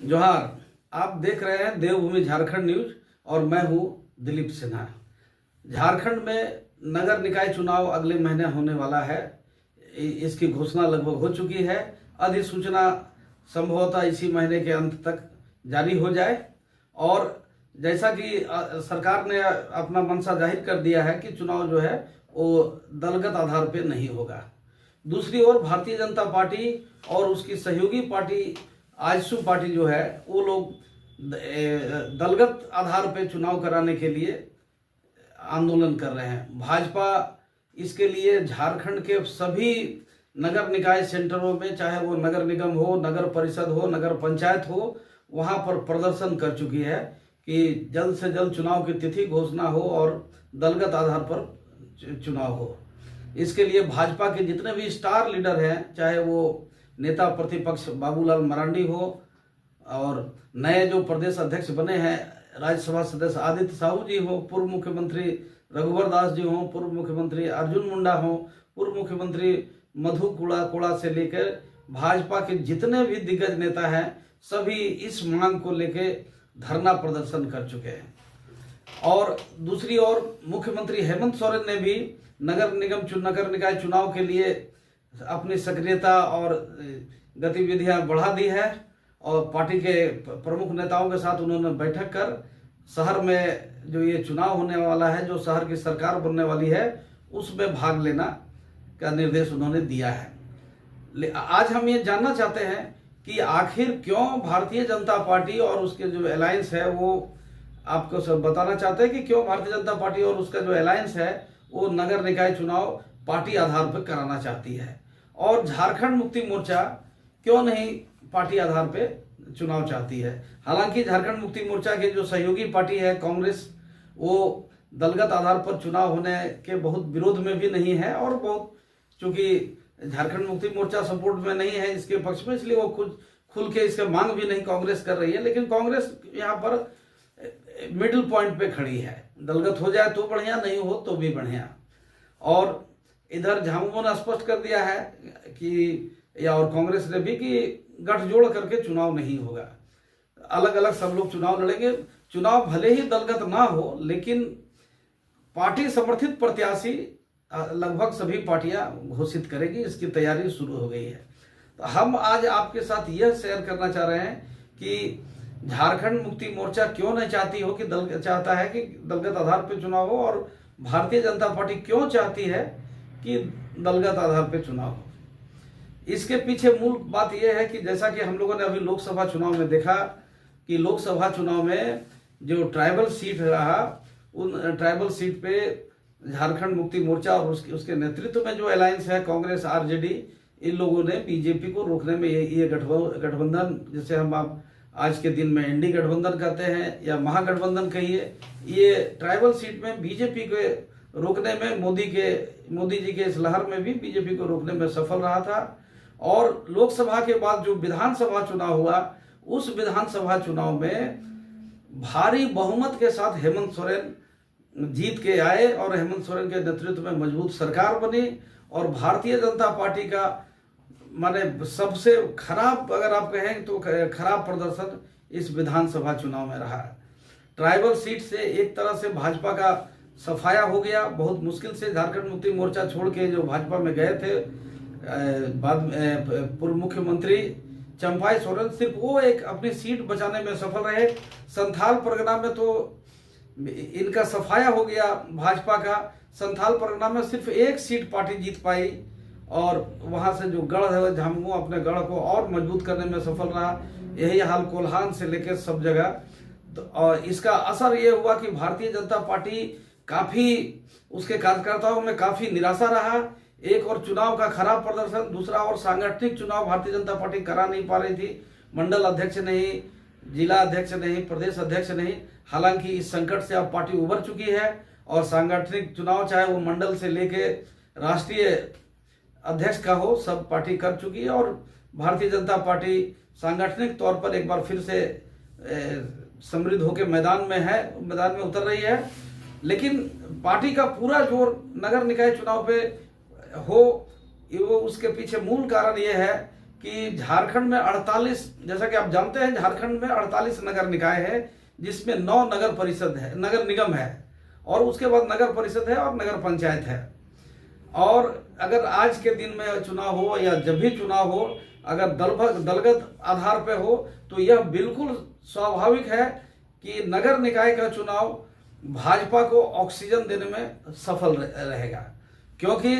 जोहार। आप देख रहे हैं देवभूमि झारखंड न्यूज और मैं हूं दिलीप सिन्हा। झारखंड में नगर निकाय चुनाव अगले महीने होने वाला है। इसकी घोषणा लगभग हो चुकी है। अधिसूचना संभवतः इसी महीने के अंत तक जारी हो जाए। और जैसा कि सरकार ने अपना मंशा जाहिर कर दिया है कि चुनाव जो है वो दलगत आधार पर नहीं होगा। दूसरी ओर भारतीय जनता पार्टी और उसकी सहयोगी पार्टी आजसू पार्टी जो है वो लोग दलगत आधार पर चुनाव कराने के लिए आंदोलन कर रहे हैं। भाजपा इसके लिए झारखंड के सभी नगर निकाय सेंटरों में, चाहे वो नगर निगम हो, नगर परिषद हो, नगर पंचायत हो, वहां पर प्रदर्शन कर चुकी है कि जल्द से जल्द चुनाव की तिथि घोषणा हो और दलगत आधार पर चुनाव हो। इसके लिए भाजपा के जितने भी स्टार लीडर हैं, चाहे वो नेता प्रतिपक्ष बाबूलाल मरांडी हो और नए जो प्रदेश अध्यक्ष बने हैं राज्यसभा सदस्य आदित्य साहू जी हो, पूर्व मुख्यमंत्री रघुवर दास जी हो, पूर्व मुख्यमंत्री अर्जुन मुंडा हो, पूर्व मुख्यमंत्री मधु कोड़ा से लेकर भाजपा के जितने भी दिग्गज नेता हैं, सभी इस मांग को लेकर धरना प्रदर्शन कर चुके हैं। और दूसरी ओर मुख्यमंत्री हेमंत सोरेन ने भी नगर निकाय चुनाव के लिए अपनी सक्रियता और गतिविधियां बढ़ा दी है और पार्टी के प्रमुख नेताओं के साथ उन्होंने बैठक कर शहर में जो ये चुनाव होने वाला है, जो शहर की सरकार बनने वाली है, उसमें भाग लेना का निर्देश उन्होंने दिया है। आज हम ये जानना चाहते हैं कि आखिर क्यों भारतीय जनता पार्टी और उसके जो अलायंस है, वो आपको सब बताना चाहते हैं कि क्यों भारतीय जनता पार्टी और उसका जो अलायंस है वो नगर निकाय चुनाव पार्टी आधार पर कराना चाहती है, और झारखंड मुक्ति मोर्चा क्यों नहीं पार्टी आधार पे चुनाव चाहती है। हालांकि झारखंड मुक्ति मोर्चा के जो सहयोगी पार्टी है कांग्रेस, वो दलगत आधार पर चुनाव होने के बहुत विरोध में भी नहीं है और बहुत, चूंकि झारखंड मुक्ति मोर्चा सपोर्ट में नहीं है इसके पक्ष में, इसलिए वो खुल के इसका मांग भी नहीं कांग्रेस कर रही है। लेकिन कांग्रेस यहाँ पर मिडिल पॉइंट पे खड़ी है, दलगत हो जाए तो बढ़िया, नहीं हो तो भी बढ़िया। और इधर झामुमो ने स्पष्ट कर दिया है कि और कांग्रेस ने भी कि गठजोड़ करके चुनाव नहीं होगा, अलग अलग सब लोग चुनाव लड़ेंगे। चुनाव भले ही दलगत ना हो, लेकिन पार्टी समर्थित प्रत्याशी लगभग सभी पार्टियां घोषित करेगी, इसकी तैयारी शुरू हो गई है। तो हम आज आपके साथ यह शेयर करना चाह रहे हैं कि झारखंड मुक्ति मोर्चा क्यों नहीं चाहती हो कि चाहता है कि दलगत आधार पर चुनाव हो, और भारतीय जनता पार्टी क्यों चाहती है कि दलगत आधार पर चुनाव हो। इसके पीछे मूल बात यह है कि जैसा कि हम लोगों ने अभी लोकसभा चुनाव में देखा कि लोकसभा चुनाव में जो ट्राइबल सीट रहा, उन ट्राइबल सीट पे झारखंड मुक्ति मोर्चा और उसके नेतृत्व में जो अलायंस है कांग्रेस आरजेडी, इन लोगों ने बीजेपी को रोकने में ये गठबंधन, जिसे हम आप आज के दिन में एनडी गठबंधन कहते हैं या महागठबंधन कहिए, ये ट्राइबल सीट में बीजेपी को रोकने में मोदी जी के इस लहर में भी बीजेपी को रोकने में सफल रहा था। और लोकसभा के बाद जो विधानसभा चुनाव हुआ, उस विधानसभा चुनाव में भारी बहुमत के साथ हेमंत सोरेन जीत के आए और हेमंत सोरेन के नेतृत्व में मजबूत सरकार बनी। और भारतीय जनता पार्टी का माने सबसे खराब, अगर आप कहें तो खराब प्रदर्शन इस विधानसभा चुनाव में रहा। ट्राइबल सीट से एक तरह से भाजपा का सफाया हो गया। बहुत मुश्किल से झारखंड मुक्ति मोर्चा छोड़ के जो भाजपा में गए थे बाद में पूर्व मुख्यमंत्री चंपाई सोरेन, सिर्फ वो एक अपनी सीट बचाने में सफल रहे। संथाल परगना में तो इनका सफाया हो गया भाजपा का। संथाल परगना में सिर्फ एक सीट पार्टी जीत पाई और वहां से जो गढ़ है झामुमो, अपने गढ़ को और मजबूत करने में सफल रहा। यही हाल कोल्हान से लेकर सब जगह। तो और इसका असर ये हुआ कि भारतीय जनता पार्टी काफी, उसके कार्यकर्ताओं में काफी निराशा रहा। एक और चुनाव का खराब प्रदर्शन, दूसरा और सांगठनिक चुनाव भारतीय जनता पार्टी करा नहीं पा रही थी। मंडल अध्यक्ष नहीं, जिला अध्यक्ष नहीं, प्रदेश अध्यक्ष नहीं। हालांकि इस संकट से अब पार्टी उबर चुकी है और सांगठनिक चुनाव, चाहे वो मंडल से लेके राष्ट्रीय अध्यक्ष का हो, सब पार्टी कर चुकी है। और भारतीय जनता पार्टी सांगठनिक तौर पर एक बार फिर से समृद्ध होकर मैदान में उतर रही है। लेकिन पार्टी का पूरा जोर नगर निकाय चुनाव पे हो, वो उसके पीछे मूल कारण ये है कि झारखंड में 48, जैसा कि आप जानते हैं झारखंड में 48 नगर निकाय है, जिसमें 9 नगर परिषद है, नगर निगम है, और उसके बाद नगर परिषद है और नगर पंचायत है। और अगर आज के दिन में चुनाव हो या जब भी चुनाव हो, अगर दलगत आधार पे हो, तो यह बिल्कुल स्वाभाविक है कि नगर निकाय का चुनाव भाजपा को ऑक्सीजन देने में सफल रहेगा। क्योंकि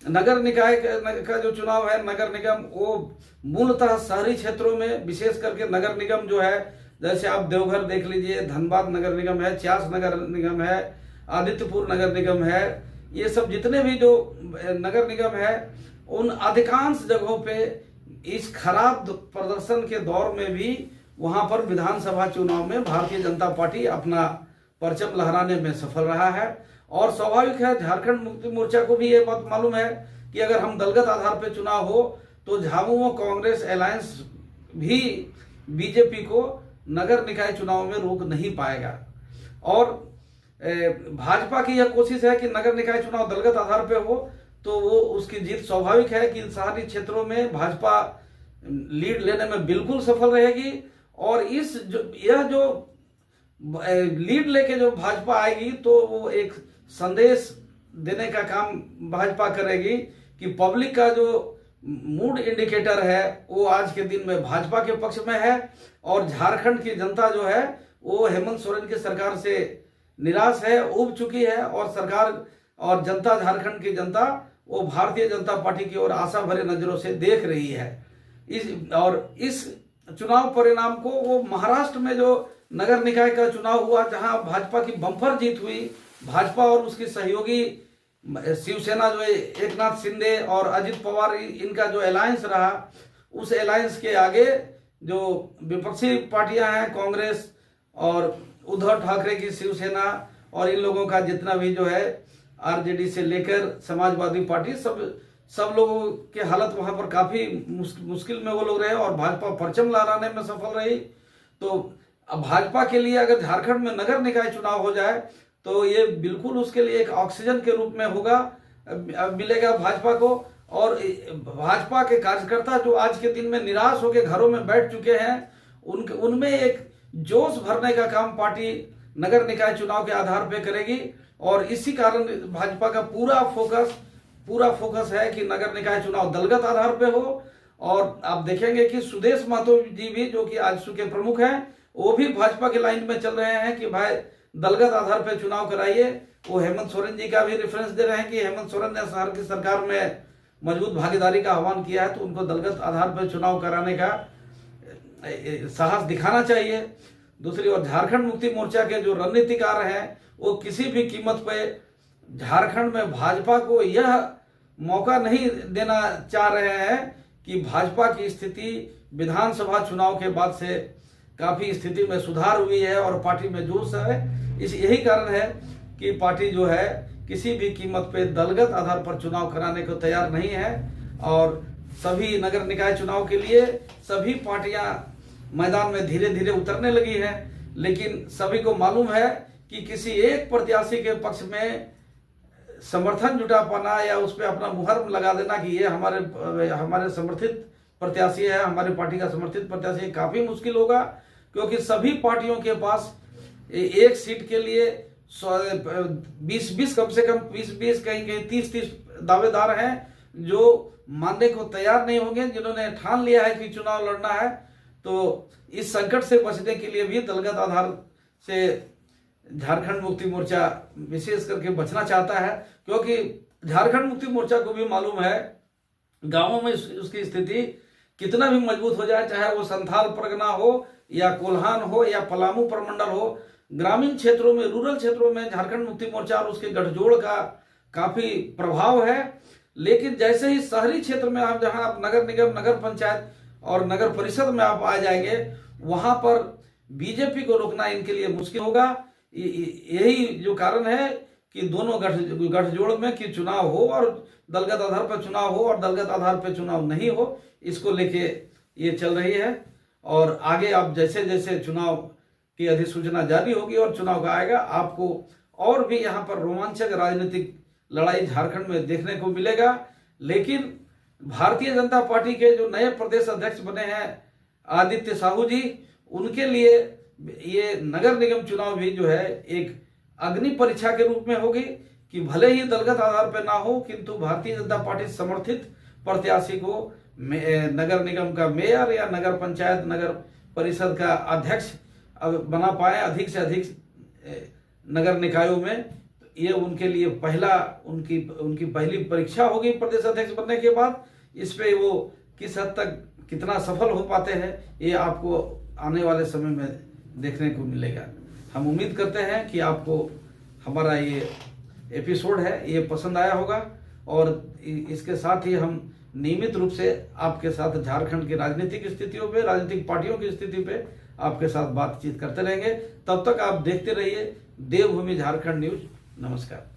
नगर निकाय का जो चुनाव है, नगर निगम, वो मूलतः शहरी क्षेत्रों में, विशेष करके नगर निगम जो है, जैसे आप देवघर देख लीजिए, धनबाद नगर निगम है, चास नगर निगम है, आदित्यपुर नगर निगम है, ये सब जितने भी जो नगर निगम है, उन अधिकांश जगहों पे इस खराब प्रदर्शन के दौर में भी वहां पर विधानसभा चुनाव में भारतीय जनता पार्टी अपना परचम लहराने में सफल रहा है। और स्वाभाविक है, झारखंड मुक्ति मोर्चा को भी ये बात मालूम है कि अगर हम दलगत आधार पर चुनाव हो तो झामुमो कांग्रेस अलायंस भी बीजेपी को नगर निकाय चुनाव में रोक नहीं पाएगा। और भाजपा की यह कोशिश है कि नगर निकाय चुनाव दलगत आधार पर हो तो वो उसकी जीत स्वाभाविक है कि शहरी क्षेत्रों में भाजपा लीड लेने में बिल्कुल सफल रहेगी। और यह जो लीड लेके जो भाजपा आएगी तो वो एक संदेश देने का काम भाजपा करेगी कि पब्लिक का जो मूड इंडिकेटर है वो आज के दिन में भाजपा के पक्ष में है। और झारखंड की जनता जो है वो हेमंत सोरेन की सरकार से निराश है, उब चुकी है, और सरकार और जनता, झारखंड की जनता, वो भारतीय जनता पार्टी की ओर आशा भरे नजरों से देख रही है। इस चुनाव परिणाम को वो महाराष्ट्र में जो नगर निकाय का चुनाव हुआ, जहां भाजपा की बम्पर जीत हुई, भाजपा और उसकी सहयोगी शिवसेना जो है, एकनाथ शिंदे और अजित पवार, इनका जो अलायंस रहा, उस अलायंस के आगे जो विपक्षी पार्टियां हैं, कांग्रेस और उद्धव ठाकरे की शिवसेना और इन लोगों का जितना भी जो है आरजेडी से लेकर समाजवादी पार्टी, सब लोगों की हालत वहां पर काफी मुश्किल में वो लोग रहे और भाजपा परचम लहराने में सफल रही। तो अब भाजपा के लिए अगर झारखंड में नगर निकाय चुनाव हो जाए तो ये बिल्कुल उसके लिए एक ऑक्सीजन के रूप में होगा, मिलेगा भाजपा को। और भाजपा के कार्यकर्ता जो आज के दिन में निराश होकर घरों में बैठ चुके हैं, उनमें एक जोश भरने का काम पार्टी नगर निकाय चुनाव के आधार पर करेगी। और इसी कारण भाजपा का पूरा फोकस है कि नगर निकाय चुनाव दलगत आधार पे हो। और आप देखेंगे कि सुदेश महतो जी भी, जो कि आजसू के प्रमुख हैं, वो भी भाजपा के लाइन में चल रहे हैं कि भाई दलगत आधार पे चुनाव कराइए। वो हेमंत सोरेन जी का भी रेफरेंस दे रहे हैं कि हेमंत सोरेन ने शहर की सरकार में मजबूत भागीदारी का आह्वान किया है, तो उनको दलगत आधार पर चुनाव कराने का साहस दिखाना चाहिए। दूसरी ओर झारखंड मुक्ति मोर्चा के जो रणनीतिकार हैं, वो किसी भी कीमत पे झारखंड में भाजपा को यह मौका नहीं देना चाह रहे हैं कि भाजपा की स्थिति विधानसभा चुनाव के बाद से काफी स्थिति में सुधार हुई है और पार्टी में जोश है। यही कारण है कि पार्टी जो है किसी भी कीमत पे दलगत आधार पर चुनाव कराने को तैयार नहीं है। और सभी नगर निकाय चुनाव के लिए सभी पार्टियां मैदान में धीरे धीरे उतरने लगी हैं, लेकिन सभी को मालूम है कि किसी एक प्रत्याशी के पक्ष में समर्थन जुटा पाना या उस पर अपना मुहर लगा देना कि ये हमारे समर्थित प्रत्याशी है, हमारी पार्टी का समर्थित प्रत्याशी, काफी मुश्किल होगा। क्योंकि सभी पार्टियों के पास एक सीट के लिए 20 कम से कम 20 कहीं 30 दावेदार हैं जो मानने को तैयार नहीं होंगे, जिन्होंने ठान लिया है कि चुनाव लड़ना है। तो इस संकट से बचने के लिए भी दलगत आधार से झारखंड मुक्ति मोर्चा विशेष करके बचना चाहता है। क्योंकि झारखंड मुक्ति मोर्चा को भी मालूम है गांवों में उसकी स्थिति कितना भी मजबूत हो जाए, चाहे वो संथाल परगना हो या कोल्हान हो या पलामू प्रमंडल हो, ग्रामीण क्षेत्रों में, रूरल क्षेत्रों में झारखंड मुक्ति मोर्चा और उसके गठजोड़ का काफी प्रभाव है। लेकिन जैसे ही शहरी क्षेत्र में आप, जहां आप नगर निगम, नगर पंचायत और नगर परिषद में आप आ जाएंगे, वहां पर बीजेपी को रोकना इनके लिए मुश्किल होगा। यही जो कारण है कि दोनों गठजोड़ में कि चुनाव हो और दलगत आधार पर चुनाव हो और दलगत आधार पर चुनाव नहीं हो, इसको लेके ये चल रही है। और आगे आप जैसे जैसे चुनाव की अधिसूचना जारी होगी और चुनाव का आएगा, आपको और भी यहाँ पर रोमांचक राजनीतिक लड़ाई झारखंड में देखने को मिलेगा। लेकिन भारतीय जनता पार्टी के जो नए प्रदेश अध्यक्ष बने हैं आदित्य साहू जी, उनके लिए ये नगर निगम चुनाव भी जो है एक अग्नि परीक्षा के रूप में होगी कि भले ही दलगत आधार पर ना हो, किंतु भारतीय जनता पार्टी समर्थित प्रत्याशी को नगर निगम का मेयर या नगर पंचायत नगर परिषद का अध्यक्ष बना पाए अधिक से अधिक नगर निकायों में। ये उनके लिए उनकी पहली परीक्षा होगी प्रदेश अध्यक्ष बनने के बाद। इस पे वो किस हद तक कितना सफल हो पाते हैं ये आपको आने वाले समय में देखने को मिलेगा। हम उम्मीद करते हैं कि आपको हमारा ये एपिसोड है ये पसंद आया होगा, और इसके साथ ही हम नियमित रूप से आपके साथ झारखंड की राजनीतिक स्थितियों पे, राजनीतिक पार्टियों की स्थिति पे आपके साथ बातचीत करते रहेंगे। तब तक आप देखते रहिए देवभूमि झारखंड न्यूज। नमस्कार।